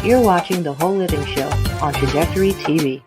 You're watching The Whole Living Show on Trajectory TV.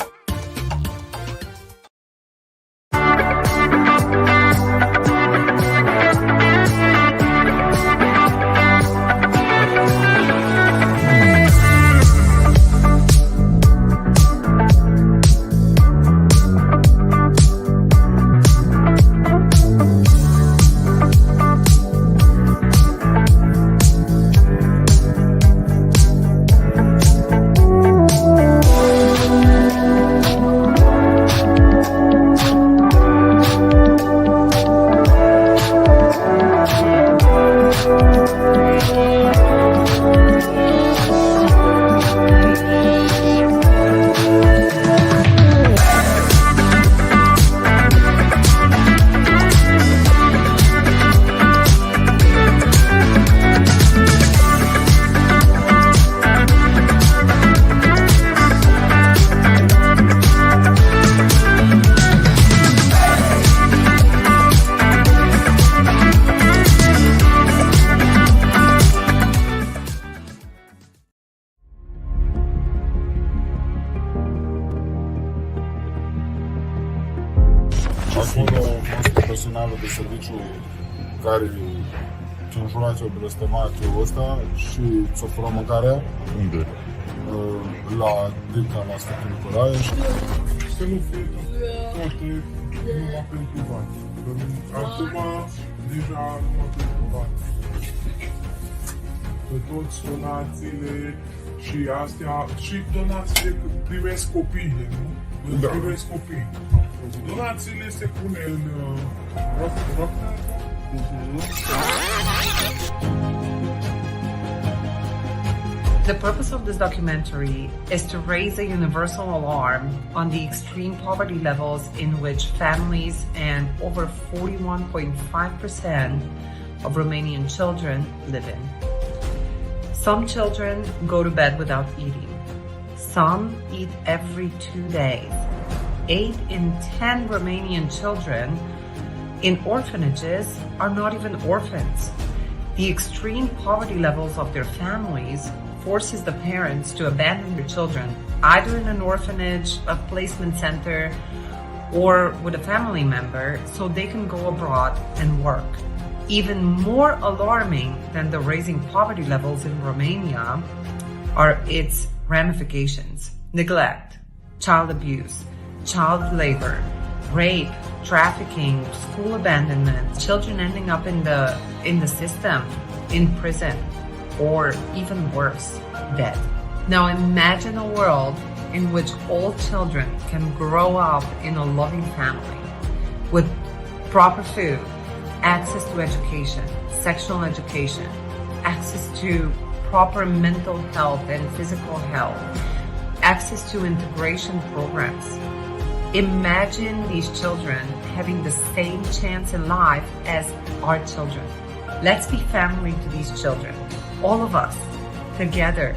Acolo am personalul de serviciu care ce înjurați-o blestematul ăsta și să fură mâncarea. Unde? La Dicta, la Sfântul Nicolae. Să nu fie toate numai pentru bani. Acum deja numai pentru bani. Pe toți donațiile și astea, și donațiile privesc copiii, nu? Da. Privesc copiii. Donațiile se pune în The purpose of this documentary is to raise a universal alarm on the extreme poverty levels in which families and over 41.5% of Romanian children live in. Some children go to bed without eating. Some eat every 2 days. 8 in 10 Romanian children in orphanages are not even orphans. The extreme poverty levels of their families forces the parents to abandon their children, either in an orphanage, a placement center, or with a family member, so they can go abroad and work. Even more alarming than the rising poverty levels in Romania are its ramifications: neglect, child abuse, child labor, rape, trafficking, school abandonment, children ending up in the system, in prison, or even worse, dead. Now imagine a world in which all children can grow up in a loving family with proper food, access to education, sexual education, access to proper mental health and physical health, access to integration programs. Imagine these children having the same chance in life as our children. Let's be family to these children, all of us, together.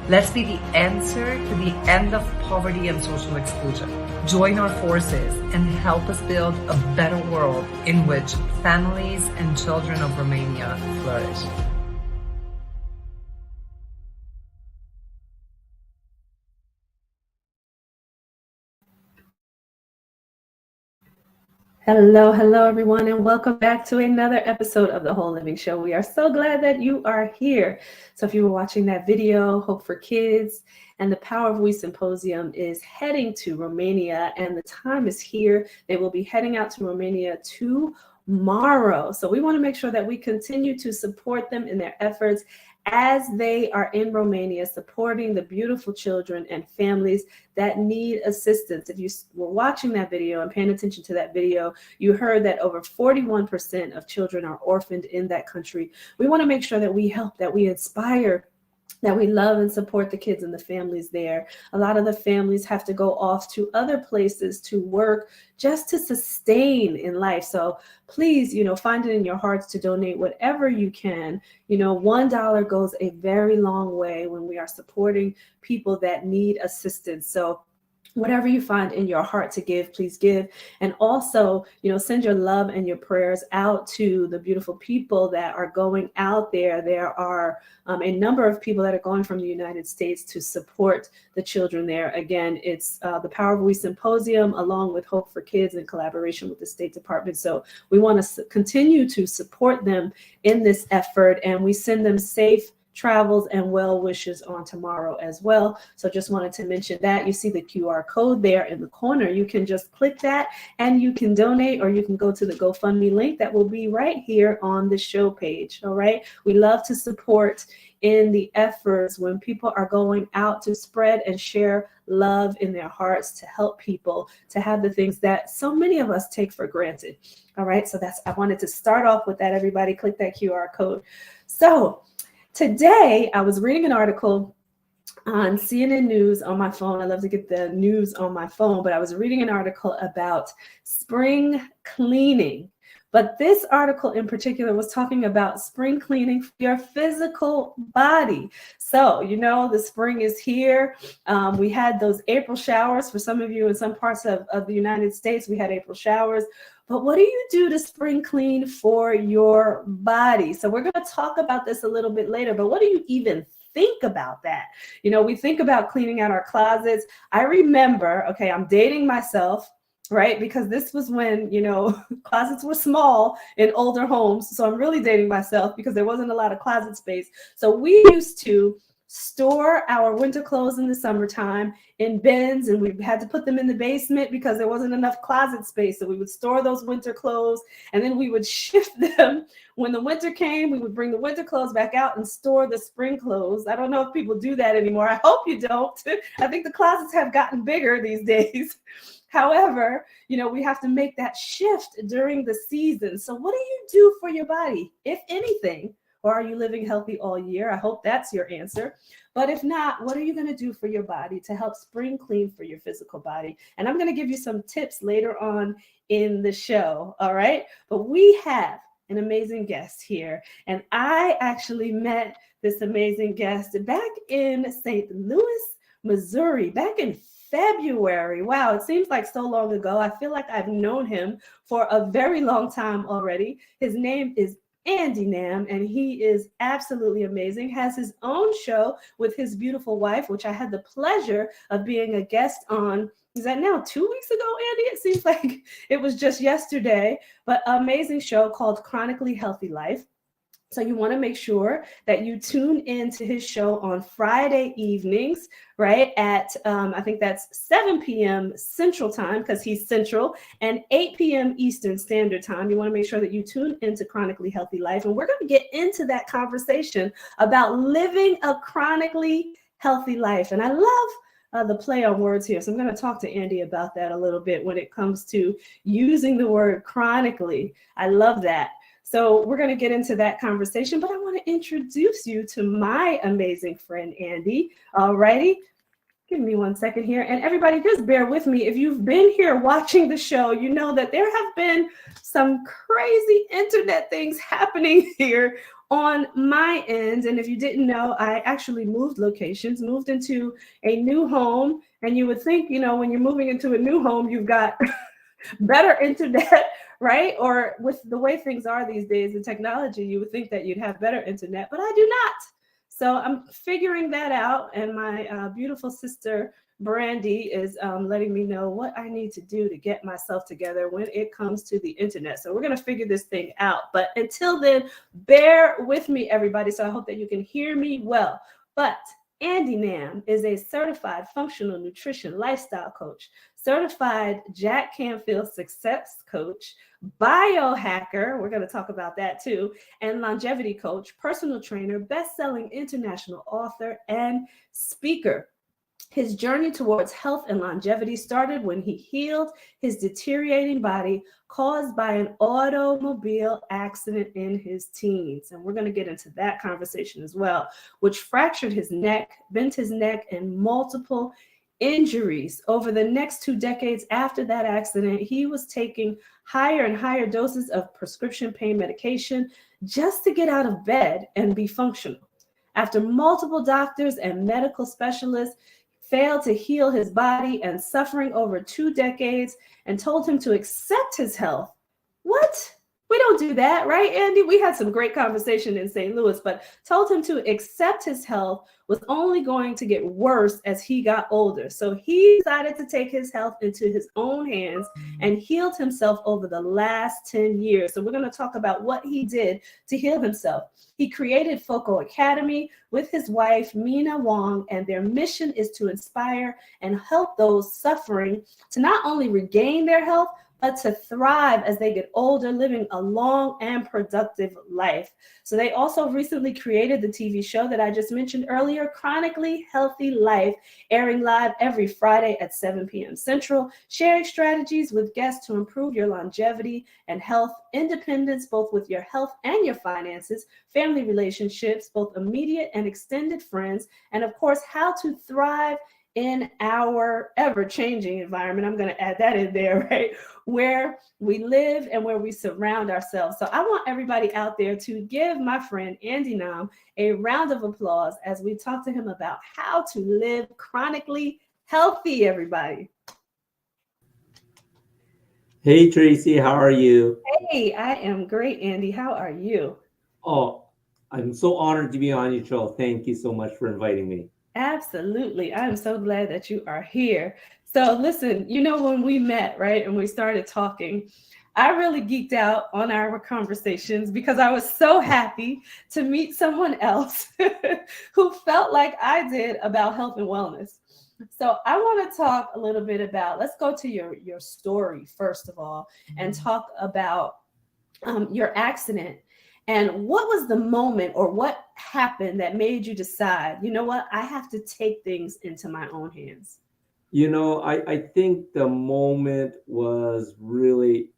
Let's be the answer to the end of poverty and social exclusion. Join our forces and help us build a better world in which families and children of Romania flourish. Hello, everyone, and welcome back to another episode of The Whole Living Show. We are so glad that you are here. So if you were watching that video, Hope for Kids and the Power of We Symposium is heading to Romania, and the time is here. They will be heading out to Romania tomorrow. So we want to make sure that we continue to support them in their efforts as they are in Romania, supporting the beautiful children and families that need assistance. If you were watching that video and paying attention to that video, you heard that over 41% of children are orphaned in that country. We want to make sure that we help, that we inspire, that we love and support the kids and the families there. A lot of the families have to go off to other places to work just to sustain in life. So please, find it in your hearts to donate whatever you can. $1 goes a very long way when we are supporting people that need assistance. So whatever you find in your heart to give, please give. And also, send your love and your prayers out to the beautiful people that are going out there. There are a number of people that are going from the United States to support the children there. Again, it's the Power of We Symposium along with Hope for Kids in collaboration with the State Department. So we want to continue to support them in this effort, and we send them safe travels and well wishes on tomorrow as well. So just wanted to mention that. You see the QR code there in the corner. You can just click that and you can donate, or you can go to the GoFundMe link that will be right here on the show page. All right. We love to support in the efforts when people are going out to spread and share love in their hearts, to help people to have the things that so many of us take for granted. All right. So I wanted to start off with that. Everybody click that QR code. So today, I was reading an article on CNN News on my phone. I love to get the news on my phone, but I was reading an article about spring cleaning. But this article in particular was talking about spring cleaning for your physical body. So, the spring is here. We had those April showers. For some of you in some parts of the United States, we had April showers. But what do you do to spring clean for your body? So we're going to talk about this a little bit later, but what do you even think about that? We think about cleaning out our closets. I remember, okay, I'm dating myself, right? Because this was when, closets were small in older homes. So I'm really dating myself because there wasn't a lot of closet space. So we used to store our winter clothes in the summertime in bins, and we had to put them in the basement because there wasn't enough closet space. So we would store those winter clothes, and then we would shift them. When the winter came, we would bring the winter clothes back out and store the spring clothes. I don't know if people do that anymore. I hope you don't. I think the closets have gotten bigger these days. However, we have to make that shift during the season. So what do you do for your body, if anything? Or are you living healthy all year? I hope that's your answer. But if not, what are you going to do for your body to help spring clean for your physical body? And I'm going to give you some tips later on in the show. All right. But we have an amazing guest here. And I actually met this amazing guest back in St. Louis, Missouri, back in February. Wow, it seems like so long ago. I feel like I've known him for a very long time already. His name is Andy Nam, and he is absolutely amazing, has his own show with his beautiful wife, which I had the pleasure of being a guest on. Is that now 2 weeks ago, Andy? It seems like it was just yesterday, but amazing show called Chronically Healthy Life. So you want to make sure that you tune into his show on Friday evenings, right? At, I think that's 7 p.m. Central Time, because he's Central, and 8 p.m. Eastern Standard Time. You want to make sure that you tune into Chronically Healthy Life. And we're going to get into that conversation about living a chronically healthy life. And I love the play on words here. So I'm going to talk to Andy about that a little bit when it comes to using the word chronically. I love that. So we're going to get into that conversation, but I want to introduce you to my amazing friend, Andy. All righty. Give me 1 second here. And everybody, just bear with me. If you've been here watching the show, you know that there have been some crazy internet things happening here on my end. And if you didn't know, I actually moved locations, moved into a new home. And you would think, when you're moving into a new home, you've got better internet, right? Or with the way things are these days, the technology, you would think that you'd have better internet, but I do not. So I'm figuring that out. And my beautiful sister, Brandy, is letting me know what I need to do to get myself together when it comes to the internet. So we're going to figure this thing out. But until then, bear with me, everybody. So I hope that you can hear me well. But Andy Nam is a certified functional nutrition lifestyle coach, certified Jack Canfield success coach, biohacker, we're going to talk about that too, and longevity coach, personal trainer, best-selling international author, and speaker. His journey towards health and longevity started when he healed his deteriorating body caused by an automobile accident in his teens. And we're going to get into that conversation as well, which fractured his neck, bent his neck, and multiple injuries. Over the next 2 decades after that accident, he was taking higher and higher doses of prescription pain medication just to get out of bed and be functional. After multiple doctors and medical specialists, failed to heal his body and suffering over 2 decades, and told him to accept his health. What? We don't do that, right, Andy? We had some great conversation in St. Louis, but told him to accept his health was only going to get worse as he got older. So he decided to take his health into his own hands and healed himself over the last 10 years. So we're going to talk about what he did to heal himself. He created Foco Academy with his wife, Mina Wong, and their mission is to inspire and help those suffering to not only regain their health, but to thrive as they get older, living a long and productive life. So they also recently created the TV show that I just mentioned earlier, Chronically Healthy Life, airing live every Friday at 7 p.m. Central, sharing strategies with guests to improve your longevity and health, independence, both with your health and your finances, family relationships, both immediate and extended friends, and of course, how to thrive in our ever-changing environment. I'm going to add that in there, right? Where we live and where we surround ourselves. So I want everybody out there to give my friend Andy Nam a round of applause as we talk to him about how to live chronically healthy, everybody. Hey, Tracy, how are you? Hey, I am great, Andy. How are you? Oh, I'm so honored to be on your show. Thank you so much for inviting me. Absolutely. I'm so glad that you are here. So listen, when we met, right, and we started talking, I really geeked out on our conversations because I was so happy to meet someone else who felt like I did about health and wellness. So I want to talk a little bit about, let's go to your story, first of all, and talk about your accident. And what was the moment or what happened that made you decide, you know what, I have to take things into my own hands? I think the moment was really,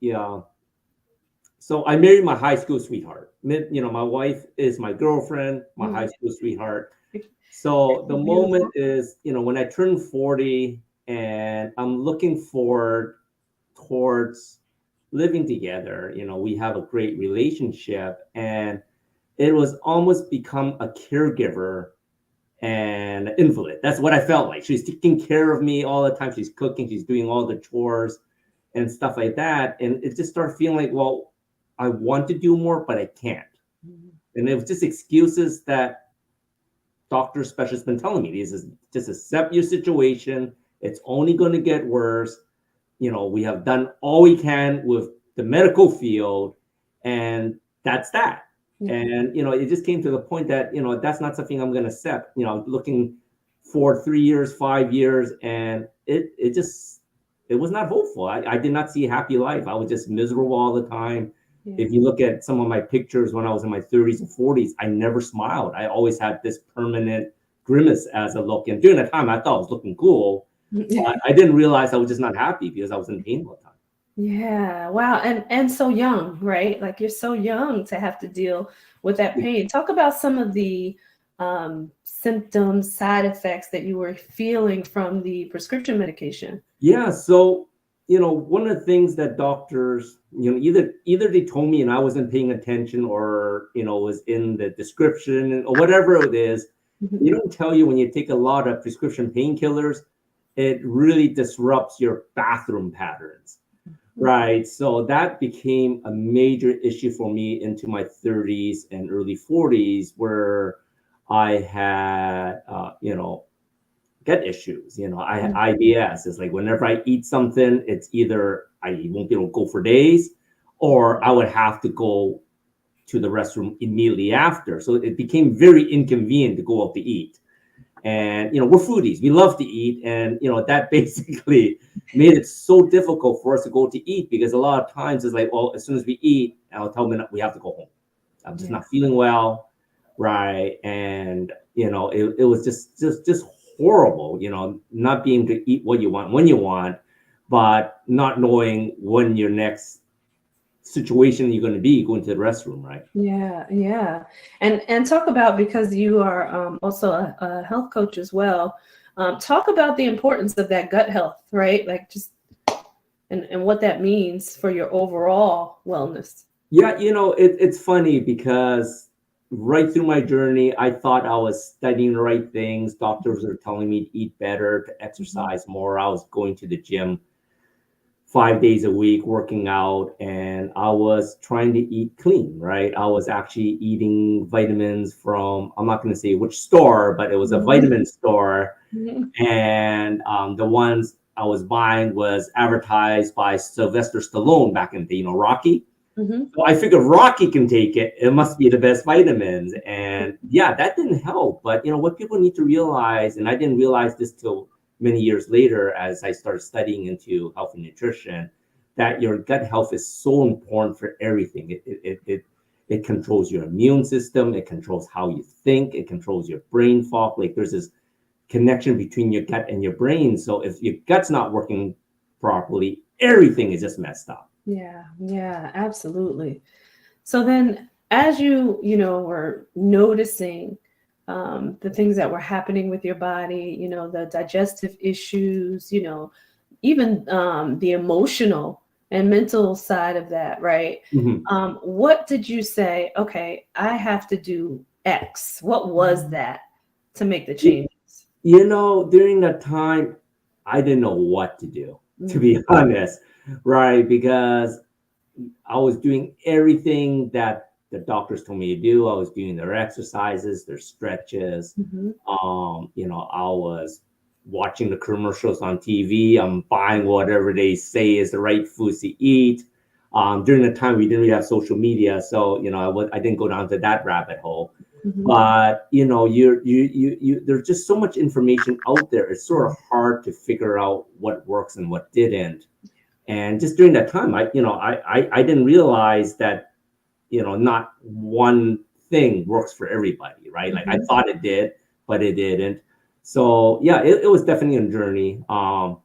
So I married my high school sweetheart. My wife is my girlfriend, my high school sweetheart. So the moment is, when I turned 40 and I'm looking forward towards living together, we have a great relationship, and it was almost become a caregiver and an invalid. That's what I felt like. She's taking care of me all the time. She's cooking, she's doing all the chores and stuff like that. And it just started feeling like, well, I want to do more, but I can't. And it was just excuses that doctor specialists been telling me. This is just accept your situation. It's only going to get worse. We have done all we can with the medical field, and that's that. And, it just came to the point that, that's not something I'm going to accept, looking for 3 years, 5 years, and it was not hopeful. I did not see a happy life. I was just miserable all the time. Yeah. If you look at some of my pictures when I was in my 30s and 40s, I never smiled. I always had this permanent grimace as a look. And during that time, I thought I was looking cool. I didn't realize I was just not happy because I was in pain all the time. Yeah. Wow. And so young, right? Like, you're so young to have to deal with that pain. Talk about some of the symptoms, side effects that you were feeling from the prescription medication. Yeah. So, one of the things that doctors, either they told me and I wasn't paying attention, or, was in the description or whatever it is. They don't tell you when you take a lot of prescription painkillers, it really disrupts your bathroom patterns, right? So that became a major issue for me into my 30s and early 40s, where I had, gut issues. I had IBS. It's like whenever I eat something, it's either I won't be able to go for days, or I would have to go to the restroom immediately after. So it became very inconvenient to go out to eat. And, we're foodies. We love to eat. And, that basically made it so difficult for us to go to eat, because a lot of times it's like, well, as soon as we eat, I'll tell them we have to go home. I'm just not feeling well. Right. And, it was just horrible, not being able to eat what you want, when you want, but not knowing when your next situation you're going to be going to the restroom, right? Yeah. And talk about, because you are also a health coach as well, talk about the importance of that gut health, right? Like, just and what that means for your overall wellness. Yeah, it's funny because right through my journey, I thought I was studying the right things. Doctors were telling me to eat better, to exercise more. I was going to the gym 5 days a week, working out, and I was trying to eat clean, right? I was actually eating vitamins from, I'm not going to say which store, but it was a vitamin store. And the ones I was buying was advertised by Sylvester Stallone back in the, Rocky. So I figured Rocky can take it. It must be the best vitamins. And yeah, that didn't help. But what people need to realize, and I didn't realize this till many years later as I started studying into health and nutrition, that your gut health is so important for everything. It controls your immune system. It controls how you think. It controls your brain fog. Like there's this connection between your gut and your brain. So if your gut's not working properly, everything is just messed up. Yeah, absolutely. So then as you were noticing the things that were happening with your body, the digestive issues, even the emotional and mental side of that, right? What did you say, okay, I have to do X? What was that to make the changes? During that time, I didn't know what to do, to be honest, right? Because I was doing everything that the doctors told me to do. I was doing their exercises, their stretches. I was watching the commercials on TV. I'm buying whatever they say is the right foods to eat. During the time we didn't really have social media, so I didn't go down to that rabbit hole. But there's just so much information out there. It's sort of hard to figure out what works and what didn't. And just during that time, I didn't realize that, not one thing works for everybody, right? Like I thought it did, but it didn't. So yeah, it was definitely a journey. I'm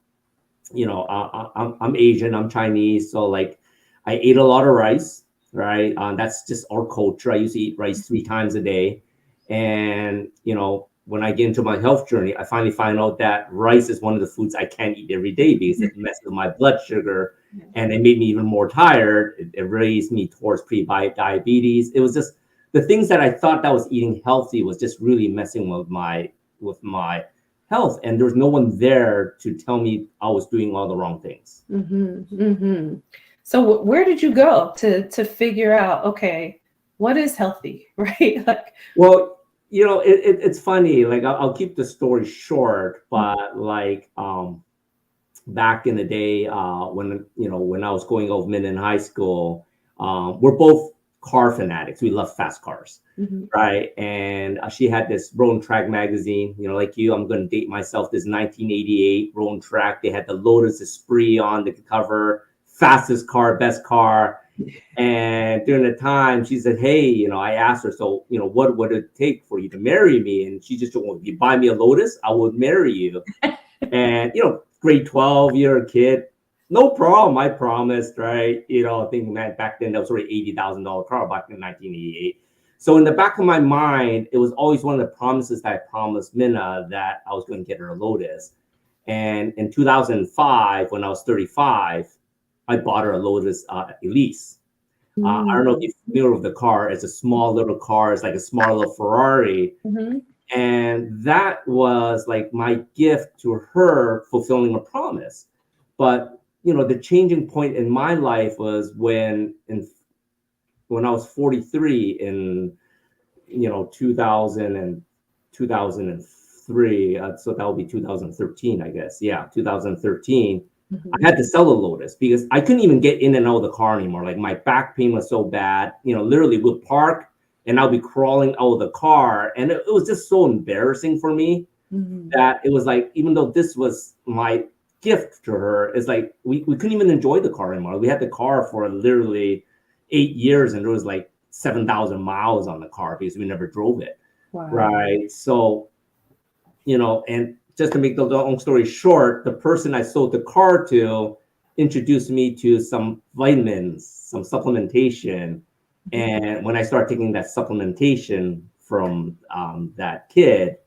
Asian, I'm Chinese, so like I ate a lot of rice, right? That's just our culture. I used to eat rice 3 times a day, and when I get into my health journey, I finally find out that rice is one of the foods I can't eat every day because it messes with my blood sugar and it made me even more tired. It raised me towards pre-diabetes. It was just the things that I thought that was eating healthy was just really messing with my health. And there was no one there to tell me I was doing all the wrong things. So where did you go to figure out, okay, what is healthy, right? Well, it's funny. Like I'll keep the story short, but like back in the day, when I was going over in high school, we're both car fanatics. We love fast cars, right? And she had this Road and Track magazine. Like you, I'm going to date myself. This 1988 Road and Track. They had the Lotus Esprit on the cover, fastest car, best car. And during the time, she said, hey, I asked her, so, what would it take for you to marry me? And she just said, well, if you buy me a Lotus, I would marry you. And, grade 12, you're a kid. No problem. I promised, right? I think back then that was already $80,000 car back in 1988. So in the back of my mind, it was always one of the promises that I promised Minna that I was going to get her a Lotus. And in 2005, when I was 35, I bought her a Lotus Elise. I don't know if you're familiar with the car. It's a small little car. It's like a small little Ferrari. And that was like my gift to her, fulfilling a promise. But, the changing point in my life was when I was 43 in, 2003. So that would be 2013, I guess. Yeah, 2013. I had to sell the Lotus because I couldn't even get in and out of the car anymore. Like my back pain was so bad, literally we'd park and I'll be crawling out of the car. And it was just so embarrassing for me that it was like, even though this was my gift to her, it's like we couldn't even enjoy the car anymore. We had the car for literally 8 years and there was like 7,000 miles on the car because we never drove it. Wow. Right. So, and just to make the long story short, the person I sold the car to introduced me to some vitamins, some supplementation. And when I started taking that supplementation from that kid,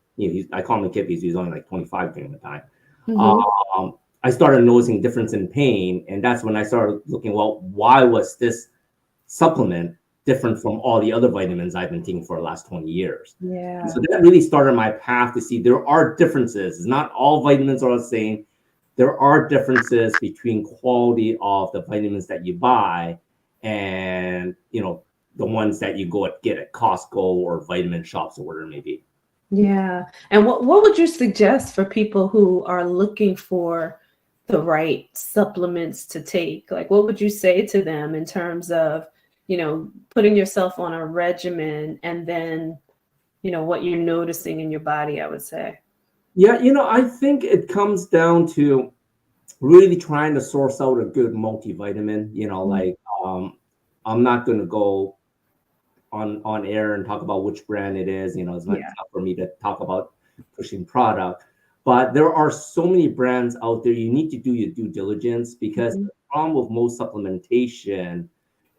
I call him a kid because he was only like 25 during the time. I started noticing difference in pain. And that's when I started looking, well, why was this supplement different from all the other vitamins I've been taking for the last 20 years. Yeah. And so that really started my path to see there are differences. It's not all vitamins are the same. There are differences between quality of the vitamins that you buy and, the ones that you go get at Costco or vitamin shops or whatever it may be. Yeah. And what would you suggest for people who are looking for the right supplements to take? Like, what would you say to them in terms of, putting yourself on a regimen and then, what you're noticing in your body, I would say? Yeah, I think it comes down to really trying to source out a good multivitamin, I'm not going to go on air and talk about which brand it is, it's not for me to talk about pushing product, but there are so many brands out there. You need to do your due diligence, because the problem with most supplementation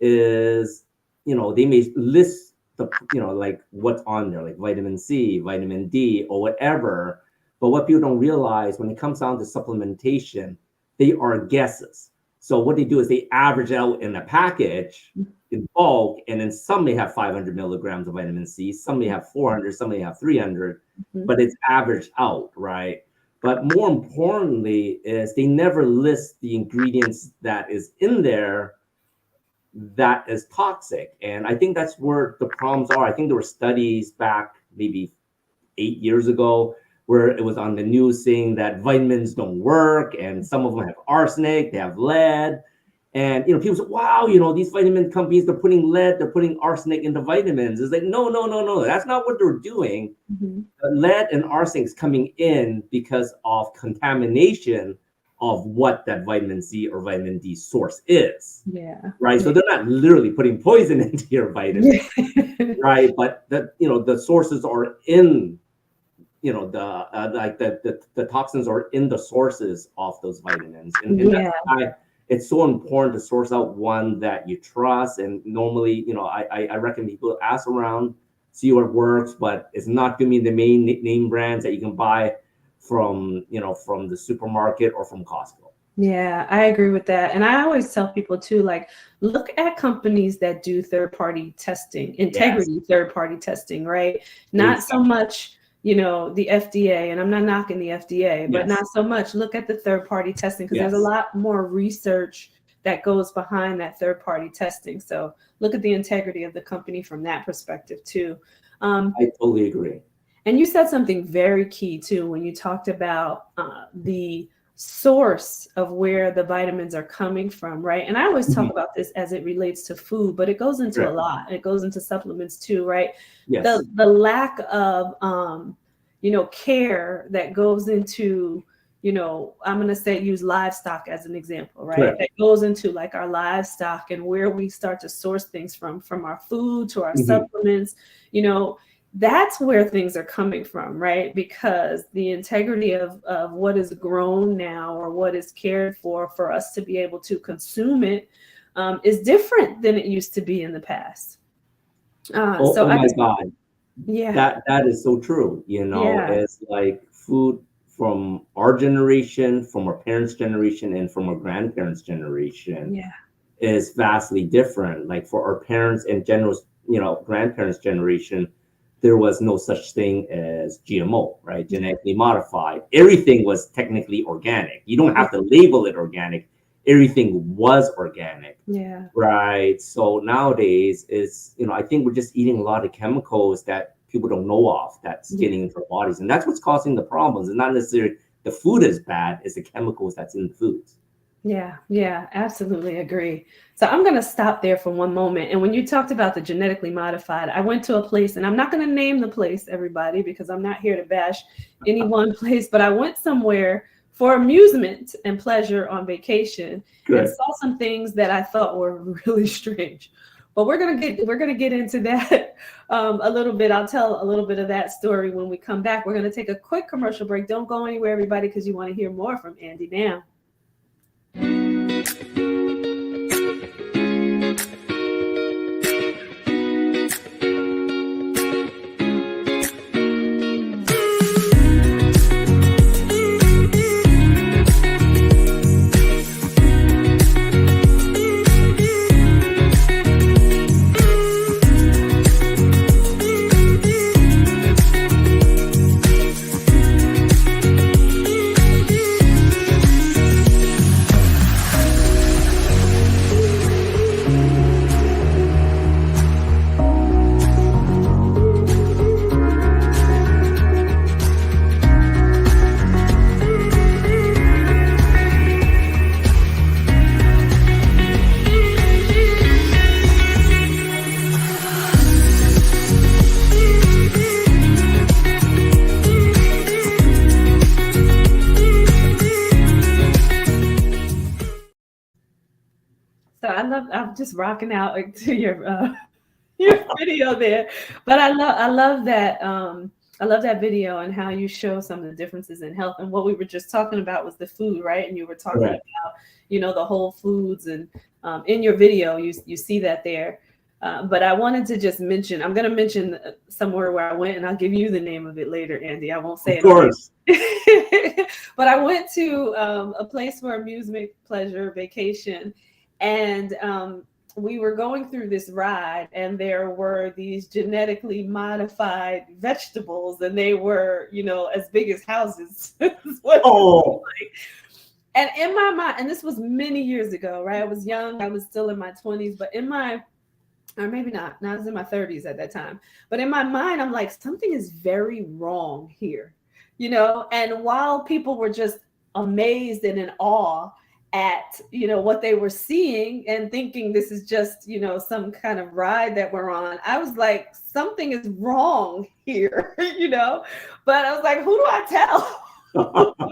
is, they may list like what's on there, like vitamin C, vitamin D, or whatever. But what people don't realize when it comes down to supplementation, they are guesses. So what they do is they average out in a package in bulk, and then some may have 500 milligrams of vitamin C, some may have 400, some may have 300, but it's averaged out, right? But more importantly is they never list the ingredients that is in there that is toxic. And I think that's where the problems are. I think there were studies back maybe 8 years ago where it was on the news saying that vitamins don't work, and some of them have arsenic, they have lead. And, people say, wow, these vitamin companies, they're putting lead, they're putting arsenic into vitamins. It's like, no. That's not what they're doing. Lead and arsenic is coming in because of contamination of what that vitamin C or vitamin D source is. Yeah. Right. So they're not literally putting poison into your vitamin, right? But the sources are in, the toxins are in the sources of those vitamins. And that's why it's so important to source out one that you trust. And normally, I recommend people ask around, see what works, but it's not going to be the main name brands that you can buy from the supermarket or from Costco. Yeah, I agree with that. And I always tell people too, like, look at companies that do third-party testing, integrity third-party testing, right? Not so much, the FDA, and I'm not knocking the FDA, but not so much. Look at the third-party testing, because there's a lot more research that goes behind that third-party testing. So look at the integrity of the company from that perspective too. I totally agree. And you said something very key too when you talked about the source of where the vitamins are coming from, right? And I always talk about this as it relates to food, but it goes into a lot. It goes into supplements too, right? Yes. The lack of care that goes into, I'm going to say use livestock as an example, right? Correct. That goes into like our livestock and where we start to source things from our food to our supplements, that's where things are coming from, right? Because the integrity of what is grown now or what is cared for us to be able to consume it is different than it used to be in the past. God. Yeah. That is so true. It's like food from our generation, from our parents' generation, and from our grandparents' generation is vastly different. Like for our parents and grandparents' generation, there was no such thing as GMO, right? Genetically modified. Everything was technically organic. You don't have to label it organic. Everything was organic. Yeah. Right. So nowadays I think we're just eating a lot of chemicals that people don't know of that's getting into our bodies. And that's what's causing the problems. It's not necessarily the food is bad, it's the chemicals that's in the foods. Yeah, absolutely agree. So I'm going to stop there for one moment. And when you talked about the genetically modified, I went to a place, and I'm not going to name the place, everybody, because I'm not here to bash any one place, but I went somewhere for amusement and pleasure on vacation and saw some things that I thought were really strange. But we're gonna get into that a little bit. I'll tell a little bit of that story when we come back. We're gonna take a quick commercial break. Don't go anywhere, everybody, because you want to hear more from Andy now. I'm just rocking out to your video there. But I love that I love that video and how you show some of the differences in health. And what we were just talking about was the food, right? And you were talking Correct. about, the whole foods, and in your video you see that there. But I wanted to just mention, I'm going to mention somewhere where I went, and I'll give you the name of it later, Andy. I won't say Of it on course. but I went to a place for amusement, pleasure, vacation, and we were going through this ride, and there were these genetically modified vegetables, and they were, as big as houses. Oh, And in my mind, and this was many years ago, right? I was young, I was still in my 20s, but or maybe not, I was in my 30s at that time. But in my mind, I'm like, something is very wrong here, And while people were just amazed and in awe at, what they were seeing and thinking this is just, some kind of ride that we're on, I was like, something is wrong here, But I was like, who do I tell?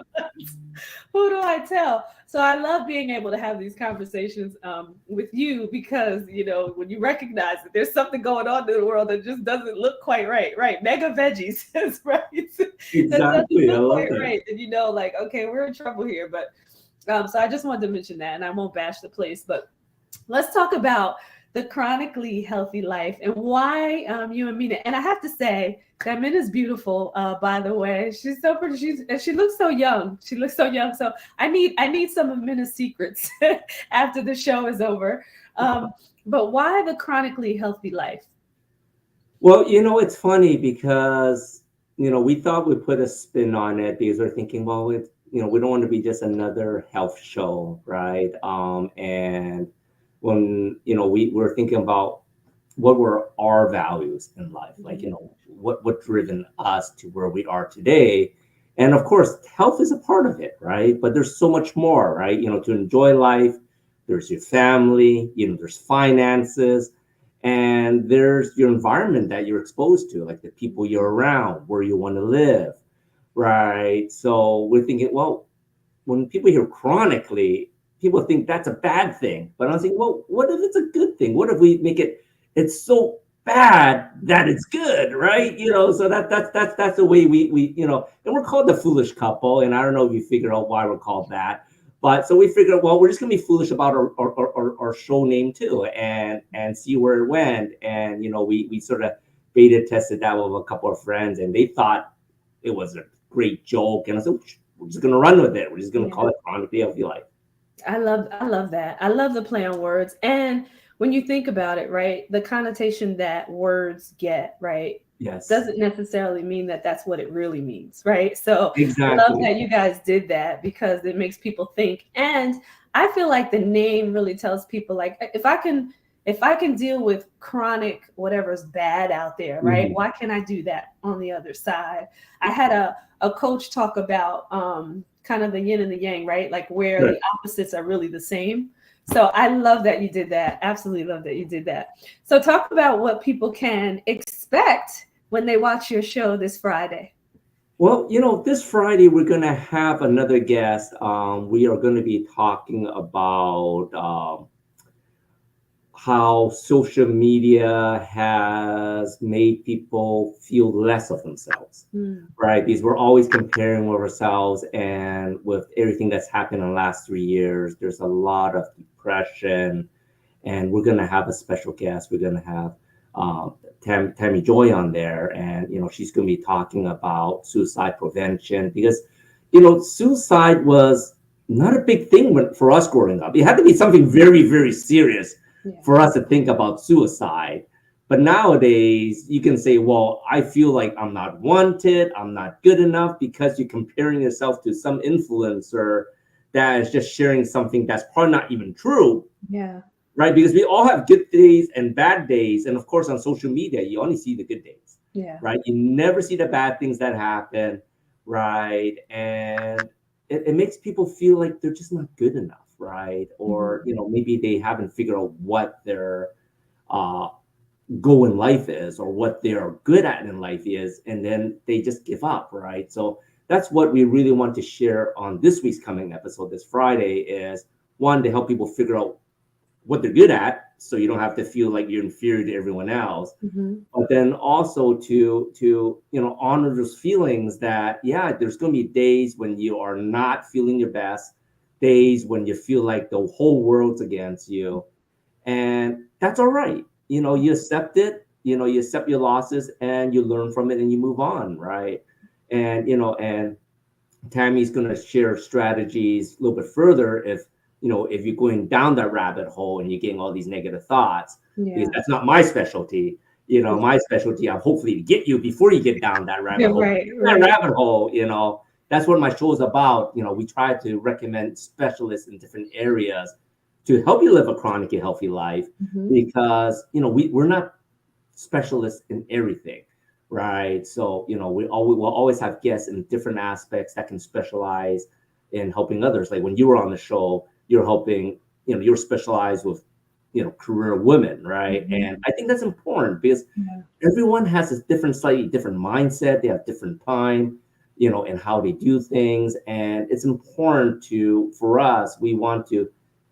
Who do I tell? So I love being able to have these conversations with you, because, when you recognize that there's something going on in the world that just doesn't look quite right? Mega veggies, is right. exactly. I love Quite that. right. And, like, okay, we're in trouble here. But so I just wanted to mention that, and I won't bash the place, but let's talk about the Chronically Healthy Life and why you and Mina. And I have to say that Mina's beautiful, by the way. She's so pretty. She looks so young. She looks so young. So I need some of Mina's secrets after the show is over. But why the Chronically Healthy Life? Well, it's funny because, we thought we'd put a spin on it because we're thinking, well, we don't want to be just another health show, right? And when, we're thinking about what were our values in life, like, what driven us to where we are today. And of course, health is a part of it, right? But there's so much more, right? To enjoy life, there's your family, there's finances, and there's your environment that you're exposed to, like the people you're around, where you want to live, right? So we're thinking, well, when people hear chronically, people think that's a bad thing. But I'm saying, well, what if it's a good thing? What if we make it's so bad that it's good, right? So that's the way we and we're called the foolish couple. And I don't know if you figure out why we're called that. But so we figured, well, we're just gonna be foolish about our show name too, and see where it went. And we sort of beta tested that with a couple of friends, and they thought it was a great joke. And I said, we're just gonna run with it. We're just gonna call it Chronically Healthy Life. I love that. I love the play on words. And when you think about it, right, the connotation that words get, right, Yes, doesn't necessarily mean that that's what it really means, right? So exactly. I love that you guys did that, because it makes people think. And I feel like the name really tells people, like, if I can deal with chronic whatever's bad out there, right? Mm-hmm. Why can't I do that on the other side? I had a coach talk about kind of the yin and the yang, right? Like where the opposites are really the same. So I love that you did that. Absolutely love that you did that. So talk about what people can expect when they watch your show this Friday. Well, this Friday we're going to have another guest. We are going to be talking about how social media has made people feel less of themselves, right? Because we're always comparing with ourselves, and with everything that's happened in the last 3 years, there's a lot of depression. And we're going to have a special guest. We're going to have Tammy Joy on there, and she's going to be talking about suicide prevention, because suicide was not a big thing for us growing up. It had to be something very, very serious for us to think about suicide. But nowadays you can say, well, I feel like I'm not wanted, I'm not good enough, because you're comparing yourself to some influencer that is just sharing something that's probably not even true. Yeah. Right? Because we all have good days and bad days. And of course, on social media, you only see the good days. Yeah. Right? You never see the bad things that happen. Right? And it makes people feel like they're just not good enough. Right? Or, maybe they haven't figured out what their goal in life is, or what they're good at in life is. And then they just give up. Right? So that's what we really want to share on this week's coming episode this Friday, is one, to help people figure out what they're good at, so you don't have to feel like you're inferior to everyone else. But then also to honor those feelings that, yeah, there's going to be days when you are not feeling your best, days when you feel like the whole world's against you, and that's all right. You accept it. You accept your losses and you learn from it and you move on, right? And Tammy's going to share strategies a little bit further if you're going down that rabbit hole and you're getting all these negative thoughts, because that's not my specialty. My specialty, I'm hopefully to get you before you get down that rabbit hole. Right. That rabbit hole, that's what my show is about. We try to recommend specialists in different areas to help you live a chronically healthy life, because we're not specialists in everything, right? So we'll always have guests in different aspects that can specialize in helping others. Like when you were on the show, you're helping, you're specialized with career women, right? And I think that's important because everyone has a slightly different mindset. They have different time, and how they do things, and it's important for us, we want to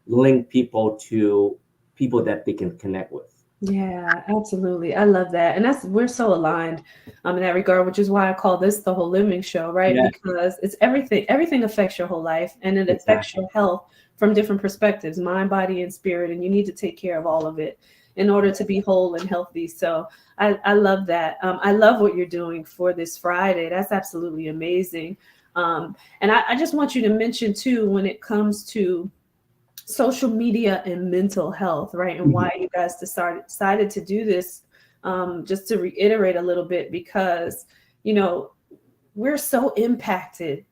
link people to people that they can connect with. Yeah, absolutely. I love that. And we're so aligned in that regard, which is why I call this the Whole Living Show, right? Yeah. Because it's everything affects your whole life, and it affects your health from different perspectives, mind, body, and spirit. And you need to take care of all of it in order to be whole and healthy. So I love that. I love what you're doing for this Friday. That's absolutely amazing. And I just want you to mention too, when it comes to social media and mental health, right? And why you guys decided to do this, just to reiterate a little bit, because, we're so impacted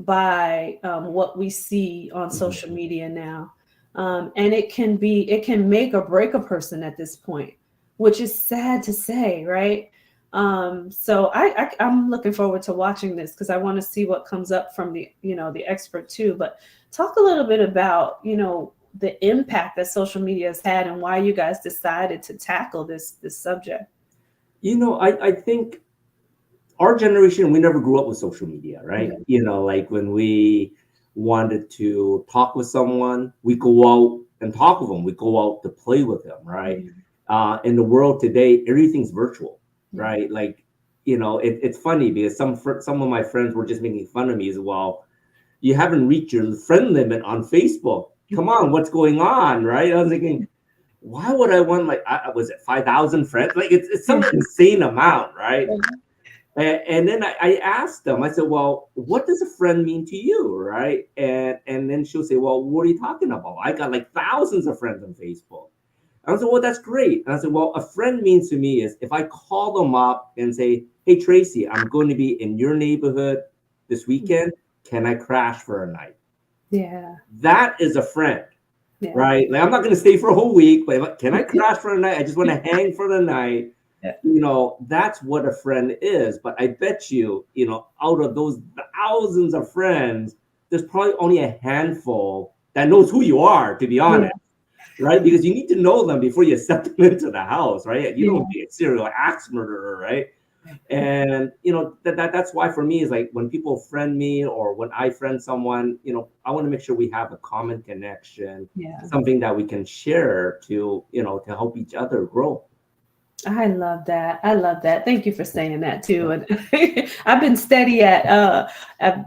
by what we see on social media now. And it can make or break a person at this point, which is sad to say, right? So I'm looking forward to watching this because I want to see what comes up from the expert too. But talk a little bit about, the impact that social media has had and why you guys decided to tackle this subject. I think our generation, we never grew up with social media, right? Like when we wanted to talk with someone, we go out and talk with them. We go out to play with them, right? In the world today, everything's virtual, right? Like, it's funny because some of my friends were just making fun of me as well. You haven't reached your friend limit on Facebook. Come on, what's going on, right? I was thinking, why would I want, like, was it 5,000 friends? Like, it's some insane amount, right? And then I asked them, I said, well, what does a friend mean to you, right? And then she'll say, well, what are you talking about? I got like thousands of friends on Facebook. I said, well, that's great. And I said, well, a friend means to me is if I call them up and say, hey, Tracy, I'm going to be in your neighborhood this weekend. Can I crash for a night? Yeah. That is a friend, right? Like, I'm not going to stay for a whole week, but can I crash for a night? I just want to hang for the night. That's what a friend is. But I bet you, out of those thousands of friends, there's probably only a handful that knows who you are, to be honest, right? Because you need to know them before you accept them into the house, right? You don't be a serial axe murderer, right? And that's why for me is like when people friend me or when I friend someone, I want to make sure we have a common connection, something that we can share to help each other grow. I love that. Thank you for saying that too. And I've been steady at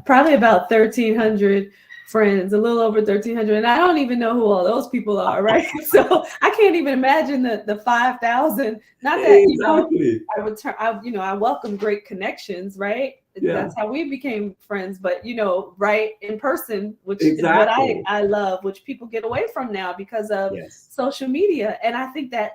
probably about 1,300 friends, a little over 1,300, and I don't even know who all those people are, right? So I can't even imagine the 5,000. Not that I welcome great connections, right? That's how we became friends, but right in person, which is what I love, which people get away from now because of social media. And I think that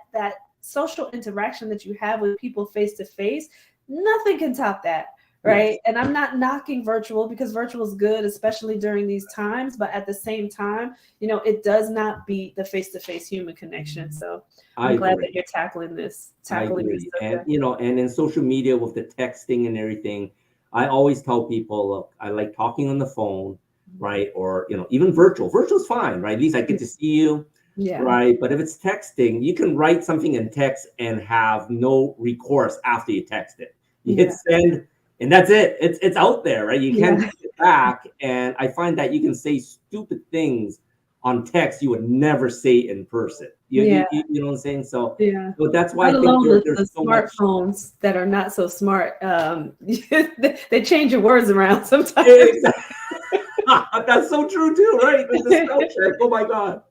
social interaction that you have with people face to face, nothing can top that. Right. And I'm not knocking virtual because virtual is good, especially during these times. But at the same time, it does not beat the face-to-face human connection. So I'm glad that you're tackling this. And, and in social media with the texting and everything, I always tell people, look, I like talking on the phone, right? Or, even virtual. Virtual's fine, right? At least I get to see you. Right. But if it's texting, you can write something in text and have no recourse after you text it. You hit send. And that's it. It's out there, right? You can't take it back. And I find that you can say stupid things on text you would never say in person. Yeah. You know what I'm saying? So, Yeah. so that's why Let I think alone the there's so much. smartphones that are not so smart. They change your words around sometimes. Exactly. That's so true too, right? The spell check. Oh my God.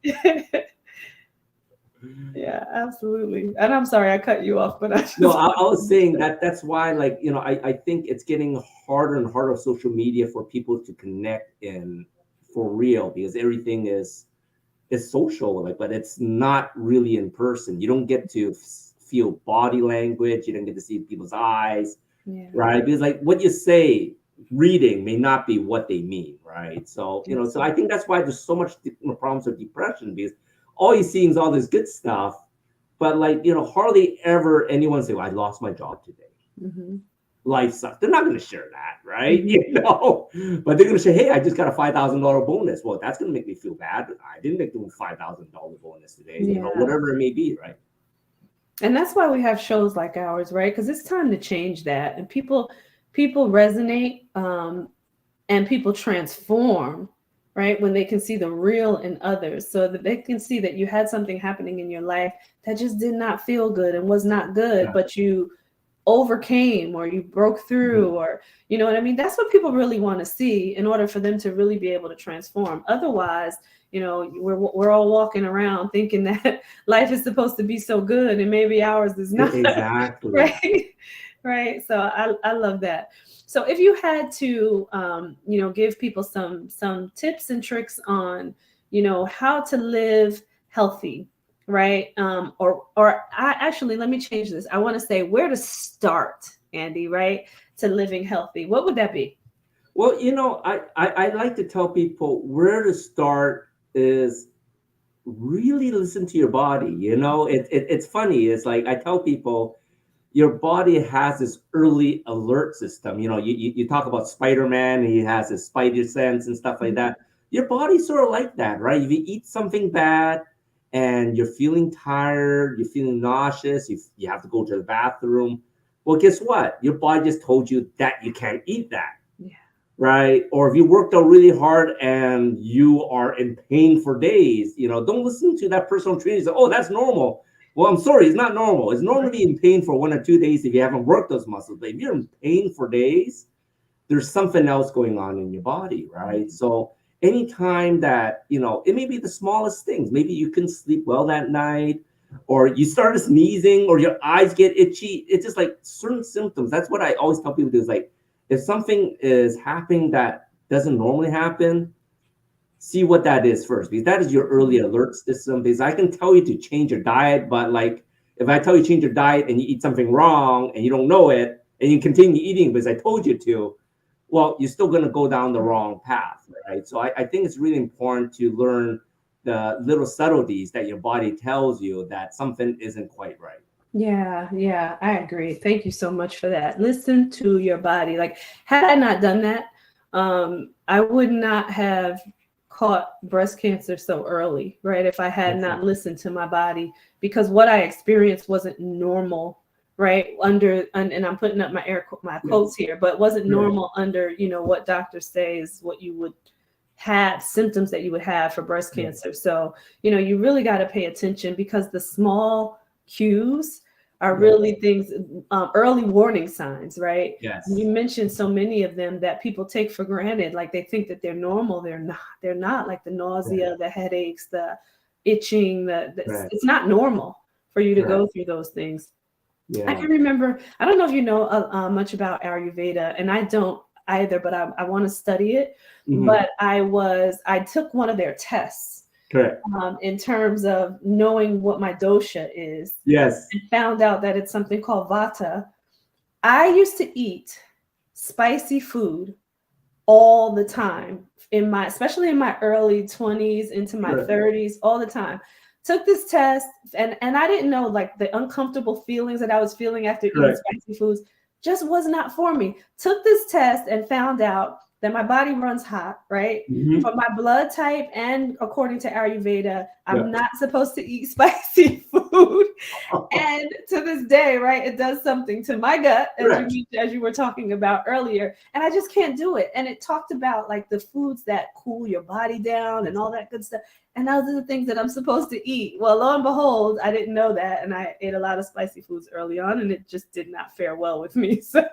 Yeah, absolutely. And I'm sorry I cut you off, but I just No, I was saying that's why, like, you know, I think it's getting harder and harder of social media for people to connect in for real, because everything is social, like, but it's not really in person. You don't get to feel body language. You don't get to see people's eyes, yeah. right? Because like what you say, reading may not be what they mean, right? So you know, so I think that's why there's so much problems with depression, because all you're seeing is all this good stuff, but like, you know, hardly ever anyone say, well, I lost my job today. Mm-hmm. Life sucks. They're not going to share that, right? Mm-hmm. You know, but they're going to say, hey, I just got a $5,000 bonus. Well, that's going to make me feel bad. I didn't make them a $5,000 bonus today, you know, whatever it may be, right? And that's why we have shows like ours, right? Because it's time to change that. And people resonate, and people transform, right? When they can see the real in others, so that they can see that you had something happening in your life that just did not feel good and was not good, Yeah. but you overcame, or you broke through, or you know what I mean? That's what people really want to see in order for them to really be able to transform. Otherwise, you know, we're all walking around thinking that life is supposed to be so good, and maybe ours is not. Exactly. Right. Right. So I love that. So if you had to, you know, give people some tips and tricks on, you know, how to live healthy, right? Or I actually, let me change this. I want to say where to start, Andy, right? To living healthy. What would that be? Well, you know, I like to tell people where to start is really listen to your body. You know, it's funny. It's like I tell people, your body has this early alert system. You know, you talk about Spider-Man, he has his spider sense and stuff like that. Your body's sort of like that, right? If you eat something bad and you're feeling tired, you're feeling nauseous, you have to go to the bathroom. Well, guess what? Your body just told you that you can't eat that. Yeah. Right? Or if you worked out really hard and you are in pain for days, you know, don't listen to that personal trainer and say, oh, that's normal. Well, I'm sorry, it's not normal. It's normal to be in pain for 1 or 2 days if you haven't worked those muscles. But if you're in pain for days, there's something else going on in your body, right? So anytime that, you know, it may be the smallest things. Maybe you couldn't sleep well that night, or you started sneezing, or your eyes get itchy. It's just like certain symptoms. That's what I always tell people to do, is like, if something is happening that doesn't normally happen, see what that is first, because that is your early alert system. Because I can tell you to change your diet, but like if I tell you change your diet and you eat something wrong and you don't know it and you continue eating because I told you to, well, you're still going to go down the wrong path, right? So I think it's really important to learn the little subtleties that your body tells you that something isn't quite right. Yeah, I agree. Thank you so much for that. Listen to your body. Like, had I not done that, I would not have caught breast cancer so early, right? If I had not listened to my body, because what I experienced wasn't normal, right? And I'm putting up my quotes here, but wasn't normal under, you know, what doctors say is what you would have, symptoms that you would have for breast cancer. So, you know, you really got to pay attention, because the small cues are really things, early warning signs, right? Yes. You mentioned so many of them that people take for granted. Like they think that they're normal. They're not, like the nausea, the headaches, the itching, it's not normal for you to go through those things. Yeah. I can remember, I don't know if you know much about Ayurveda, and I don't either, but I want to study it. But I took one of their tests. Correct. In terms of knowing what my dosha is. Yes. And found out that it's something called vata. I used to eat spicy food all the time, especially in my early 20s into my 30s, all the time. Took this test, and I didn't know, like, the uncomfortable feelings that I was feeling after eating spicy foods just was not for me. Took this test and found out that my body runs hot, right? Mhm. For my blood type, and according to Ayurveda, I'm Yeah. not supposed to eat spicy food. And to this day, right, it does something to my gut, Correct. as you were talking about earlier, and I just can't do it. And it talked about like the foods that cool your body down and all that good stuff. And those are the things that I'm supposed to eat. Well, lo and behold, I didn't know that, and I ate a lot of spicy foods early on, and it just did not fare well with me. So,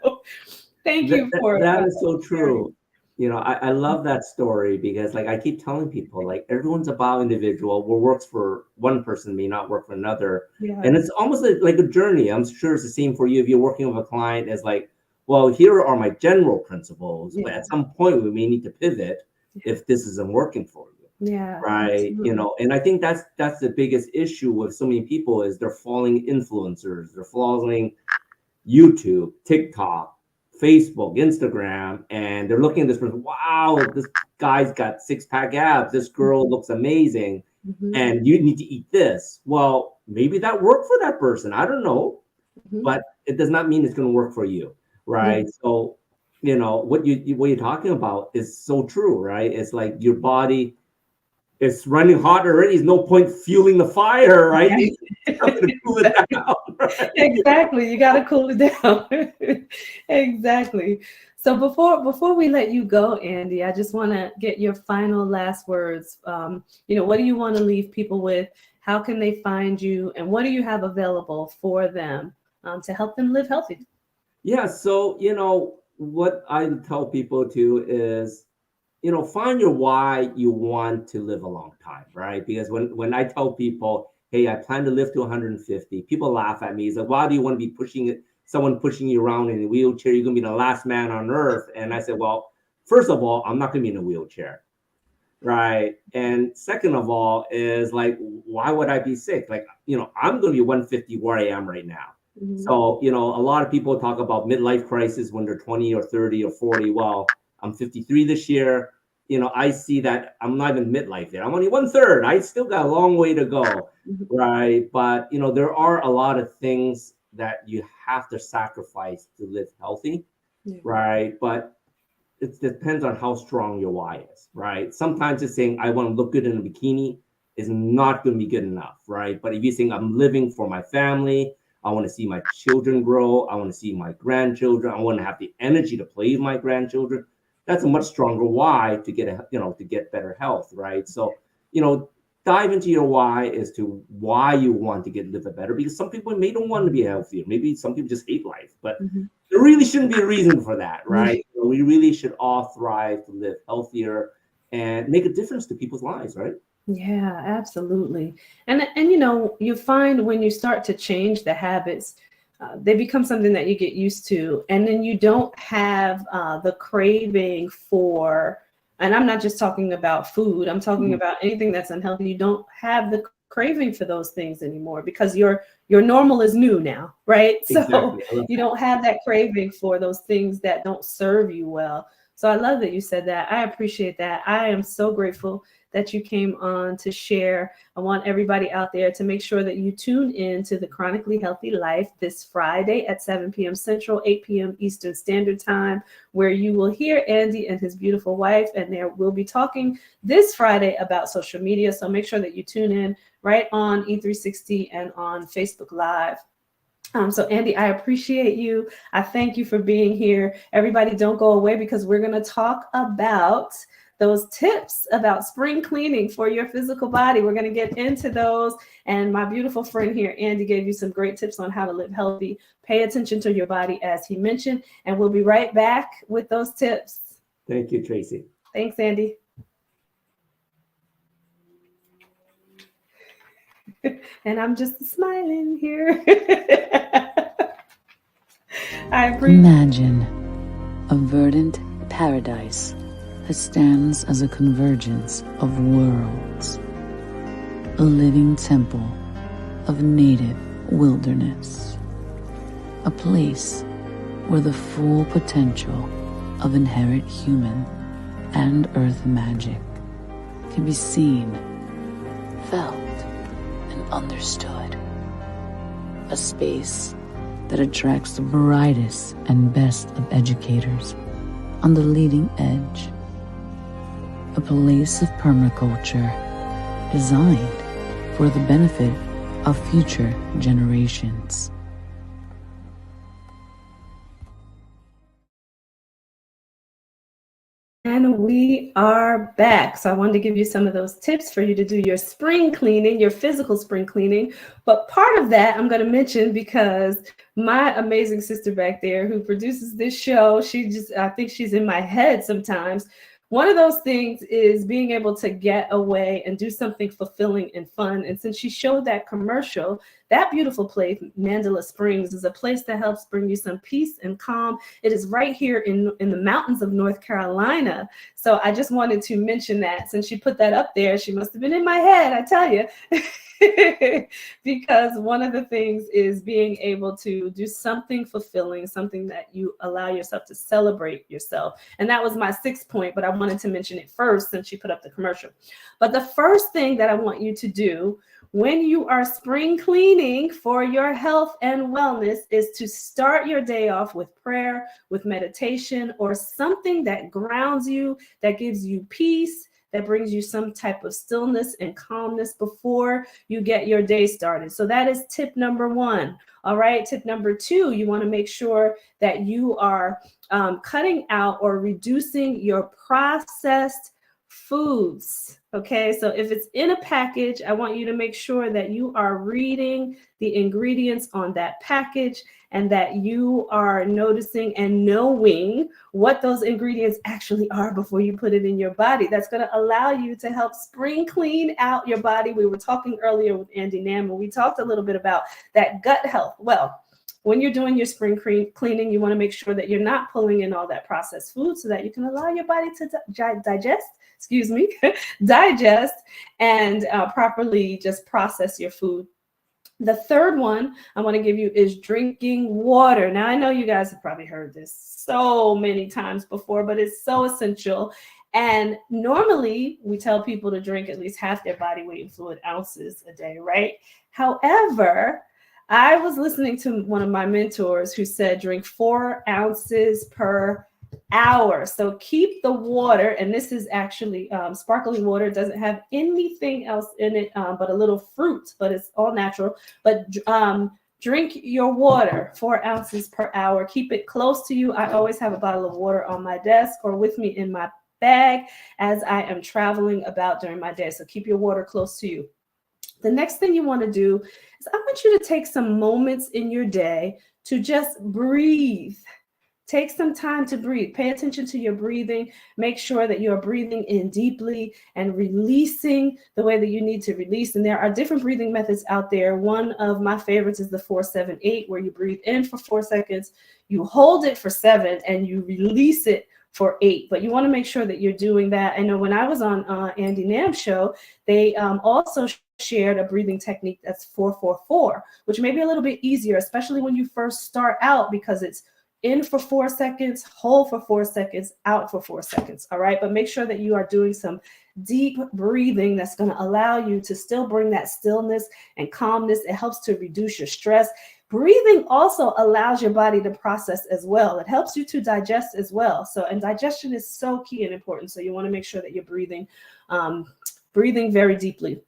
thank you for That is so sharing. true. I love that story because like I keep telling people, like everyone's a bio individual. What works for one person may not work for another. Yeah. And it's almost like a journey. I'm sure it's the same for you if you're working with a client as like, well, here are my general principles, but Yeah. at some point we may need to pivot if this isn't working for you. Yeah. Right. Absolutely. And I think that's the biggest issue with so many people is they're following influencers, they're following YouTube, TikTok, Facebook, Instagram, and they're looking at this person. Wow, this guy's got six-pack abs. This girl looks amazing, Mhm. and you need to eat this. Well, maybe that worked for that person. I don't know, Mhm. but it does not mean it's going to work for you, right? Yeah. So, what you're talking about is so true, right? It's like your body is running hot already. There's no point fueling the fire, right? You need something to cool it down. Right? Exactly. You got to cool it down. Exactly. So before we let you go, Andy, I just want to get your final last words. What do you want to leave people with? How can they find you? And what do you have available for them to help them live healthy? Yeah. So, what I tell people to is, find your why you want to live a long time, right? Because when I tell people, hey, I plan to live to 150, people laugh at me. It's like, why do you want to be someone pushing you around in a wheelchair? You're going to be the last man on earth. And I said, well, first of all, I'm not going to be in a wheelchair, right? And second of all, is like, why would I be sick? Like, I'm going to be 150 where I am right now. Mhm. So, a lot of people talk about midlife crisis when they're 20 or 30 or 40. Well, I'm 53 this year. I see that I'm not even midlife yet. I'm only 1/3. I still got a long way to go, right? But, there are a lot of things that you have to sacrifice to live healthy, Yeah. right? But it depends on how strong your why is, right? Sometimes just saying, I want to look good in a bikini is not going to be good enough, right? But if you're saying, I'm living for my family, I want to see my children grow, I want to see my grandchildren, I want to have the energy to play with my grandchildren, that's a much stronger why to get better health, right? So, dive into your why as to why you want to live a better, because some people may don't want to be healthier. Maybe some people just hate life, but Mhm. there really shouldn't be a reason for that, right? We really should all thrive to live healthier and make a difference to people's lives, right? Yeah, absolutely. And you find when you start to change the habits, they become something that you get used to, and then you don't have the craving for. And I'm not just talking about food. I'm talking Mhm. about anything that's unhealthy. You don't have the craving for those things anymore because your normal is new now, right? So Exactly. I love you that. don't have that craving for those things that don't serve you well. So I love that you said that. I appreciate that. I am so grateful that you came on to share. I want everybody out there to make sure that you tune in to the Chronically Healthy Life this Friday at 7 p.m. Central, 8 p.m. Eastern Standard Time, where you will hear Andy and his beautiful wife, and we'll be talking this Friday about social media. So make sure that you tune in right on E360 and on Facebook Live. So Andy, I appreciate you. I thank you for being here. Everybody don't go away because we're going to talk about those tips about spring cleaning for your physical body. We're going to get into those. And my beautiful friend here, Andy, gave you some great tips on how to live healthy. Pay attention to your body as he mentioned, and we'll be right back with those tips. Thank you, Tracy. Thanks, Andy. And I'm just smiling here. I appreciate. Imagine a verdant paradise that stands as a convergence of worlds, a living temple of native wilderness, a place where the full potential of inherent human and earth magic can be seen, felt, and understood. A space that attracts the brightest and best of educators, on the leading edge. A place of permaculture designed for the benefit of future generations. And we are back. So I wanted to give you some of those tips for you to do your spring cleaning, your physical spring cleaning. But part of that I'm going to mention because my amazing sister back there who produces this show, I think she's in my head sometimes. One of those things is being able to get away and do something fulfilling and fun. And since she showed that commercial, that beautiful place, Mandela Springs, is a place that helps bring you some peace and calm. It is right here in the mountains of North Carolina. So I just wanted to mention that since she put that up there, she must have been in my head, I tell you. Because one of the things is being able to do something fulfilling, something that you allow yourself to celebrate yourself. And that was my 6th point, but I wanted to mention it first since she put up the commercial. But the first thing that I want you to do when you are spring cleaning for your health and wellness is to start your day off with prayer, with meditation, or something that grounds you, that gives you peace, that brings you some type of stillness and calmness before you get your day started. So that is tip number 1. All right. Tip number 2, you want to make sure that you are cutting out or reducing your processed foods. Okay, so if it's in a package, I want you to make sure that you are reading the ingredients on that package and that you are noticing and knowing what those ingredients actually are before you put it in your body. That's going to allow you to help spring clean out your body. We were talking earlier with Andy Nam, and we talked a little bit about that gut health. Well, when you're doing your spring cleaning, you want to make sure that you're not pulling in all that processed food so that you can allow your body to digest and properly just process your food. The third one I want to give you is drinking water. Now, I know you guys have probably heard this so many times before, but it's so essential. And normally we tell people to drink at least half their body weight in fluid ounces a day, right? However, I was listening to one of my mentors who said drink 4 ounces per hour. So keep the water, and this is actually sparkling water. It doesn't have anything else in it but a little fruit, but it's all natural. But drink your water 4 ounces per hour. Keep it close to you. I always have a bottle of water on my desk or with me in my bag as I am traveling about during my day. So keep your water close to you. The next thing you want to do is I want you to take some moments in your day to just breathe. Take some time to breathe. Pay attention to your breathing. Make sure that you're breathing in deeply and releasing the way that you need to release. And there are different breathing methods out there. One of my favorites is the 4-7-8, where you breathe in for 4 seconds, you hold it for 7, and you release it for 8. But you want to make sure that you're doing that. I know when I was on Andy Nam's show, they also shared a breathing technique that's 4-4-4, which may be a little bit easier, especially when you first start out, because it's in for 4 seconds, hold for 4 seconds, out for 4 seconds. All right. But make sure that you are doing some deep breathing that's going to allow you to still bring that stillness and calmness. It helps to reduce your stress. Breathing also allows your body to process as well. It helps you to digest as well. So, and digestion is so key and important. So you want to make sure that you're breathing very deeply.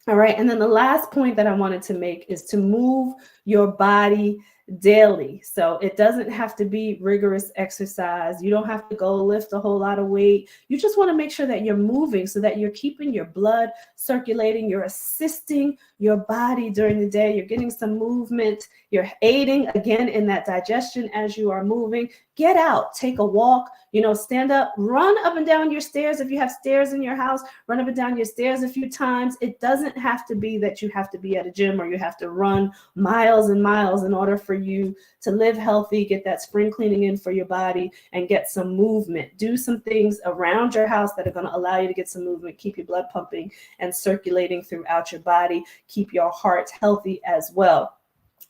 All right. And then the last point that I wanted to make is to move your body daily. So it doesn't have to be rigorous exercise. You don't have to go lift a whole lot of weight. You just want to make sure that you're moving so that you're keeping your blood circulating. You're assisting your body during the day. You're getting some movement. You're aiding again in that digestion as you are moving. Get out, take a walk, stand up, run up and down your stairs. If you have stairs in your house, run up and down your stairs a few times. It doesn't have to be that you have to be at a gym or you have to run miles and miles in order for you to live healthy, get that spring cleaning in for your body, and get some movement. Do some things around your house that are going to allow you to get some movement, keep your blood pumping and circulating throughout your body, keep your heart healthy as well.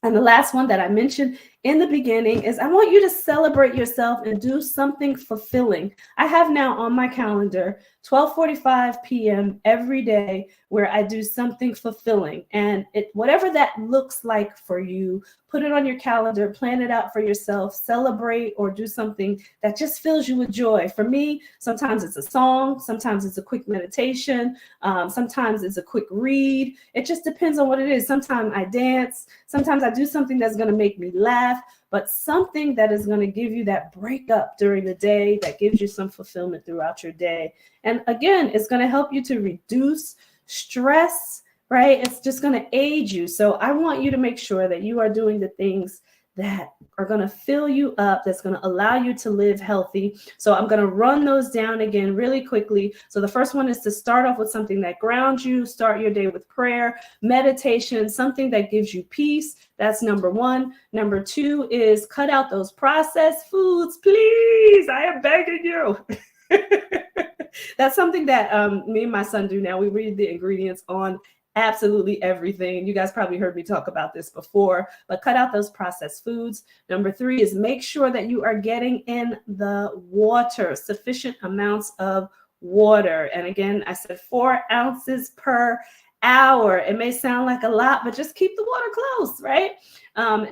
And the last one that I mentioned in the beginning is I want you to celebrate yourself and do something fulfilling. I have now on my calendar 12:45 p.m. every day where I do something fulfilling. And whatever that looks like for you, put it on your calendar, plan it out for yourself, celebrate or do something that just fills you with joy. For me, sometimes it's a song, sometimes it's a quick meditation, sometimes it's a quick read. It just depends on what it is. Sometimes I dance, sometimes I do something that's going to make me laugh, but something that is going to give you that break up during the day, that gives you some fulfillment throughout your day. And again, it's going to help you to reduce stress, right? It's just going to aid you. So I want you to make sure that you are doing the things that are going to fill you up, that's going to allow you to live healthy. So I'm going to run those down again really quickly. So the first one is to start off with something that grounds you, start your day with prayer, meditation, something that gives you peace. That's number one. Number two is cut out those processed foods, please. I am begging you. That's something that me and my son do now. We read the ingredients on absolutely everything. You guys probably heard me talk about this before, but cut out those processed foods. Number three is make sure that you are getting in the water, sufficient amounts of water. And again, I said 4 ounces per hour. It may sound like a lot, but just keep the water close, right?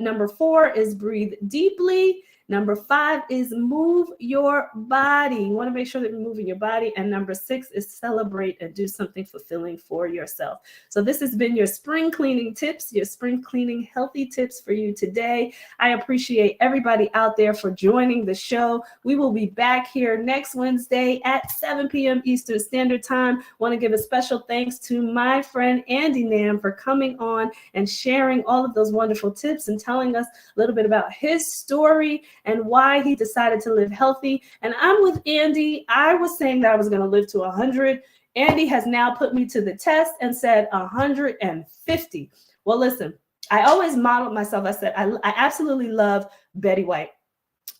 Number 4 is breathe deeply. Number 5 is move your body. You want to make sure that you're moving your body. And number 6 is celebrate and do something fulfilling for yourself. So this has been your spring cleaning tips, your spring cleaning healthy tips for you today. I appreciate everybody out there for joining the show. We will be back here next Wednesday at 7 p.m. Eastern Standard Time. Want to give a special thanks to my friend Andy Nam for coming on and sharing all of those wonderful tips and telling us a little bit about his story and why he decided to live healthy. And I'm with Andy. I was saying that I was going to live to 100. Andy has now put me to the test and said 150. Well, listen, I always modeled myself. I said, I absolutely love Betty White.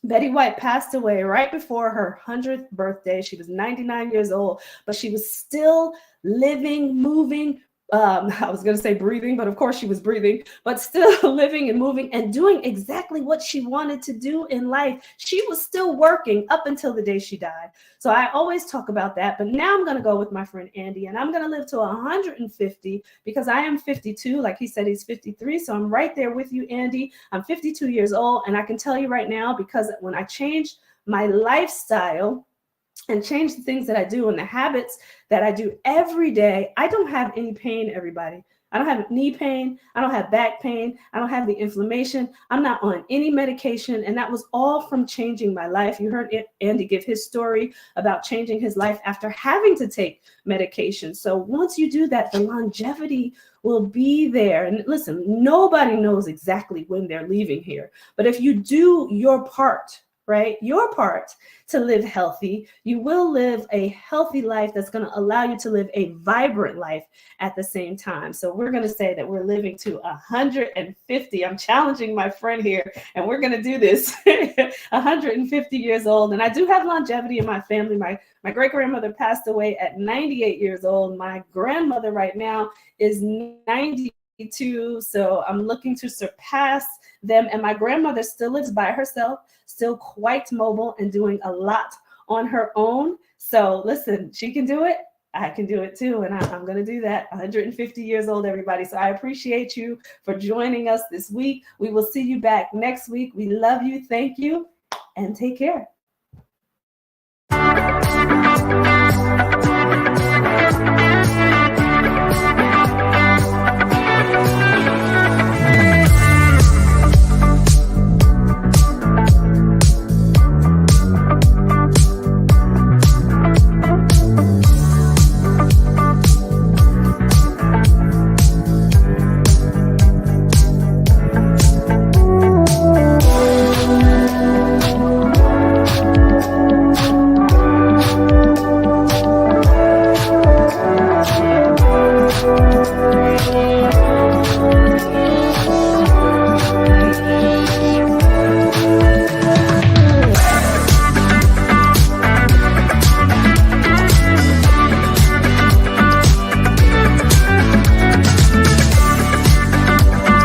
Betty White passed away right before her 100th birthday. She was 99 years old, but she was still living, moving, I was going to say breathing, but of course she was breathing, but still living and moving and doing exactly what she wanted to do in life. She was still working up until the day she died. So I always talk about that, but now I'm going to go with my friend Andy, and I'm going to live to 150 because I am 52. Like he said, he's 53. So I'm right there with you, Andy. I'm 52 years old. And I can tell you right now, because when I changed my lifestyle and change the things that I do and the habits that I do every day, I don't have any pain, everybody. I don't have knee pain. I don't have back pain. I don't have the inflammation. I'm not on any medication. And that was all from changing my life. You heard Andy give his story about changing his life after having to take medication. So once you do that, the longevity will be there. And listen, nobody knows exactly when they're leaving here. But if you do your part, right? Your part to live healthy, you will live a healthy life that's going to allow you to live a vibrant life at the same time. So we're going to say that we're living to 150. I'm challenging my friend here, and we're going to do this 150 years old. And I do have longevity in my family. My great-grandmother passed away at 98 years old. My grandmother right now is 92. So I'm looking to surpass them. And my grandmother still lives by herself, still quite mobile and doing a lot on her own. So listen, she can do it. I can do it too. And I'm going to do that. 150 years old, everybody. So I appreciate you for joining us this week. We will see you back next week. We love you. Thank you. And take care.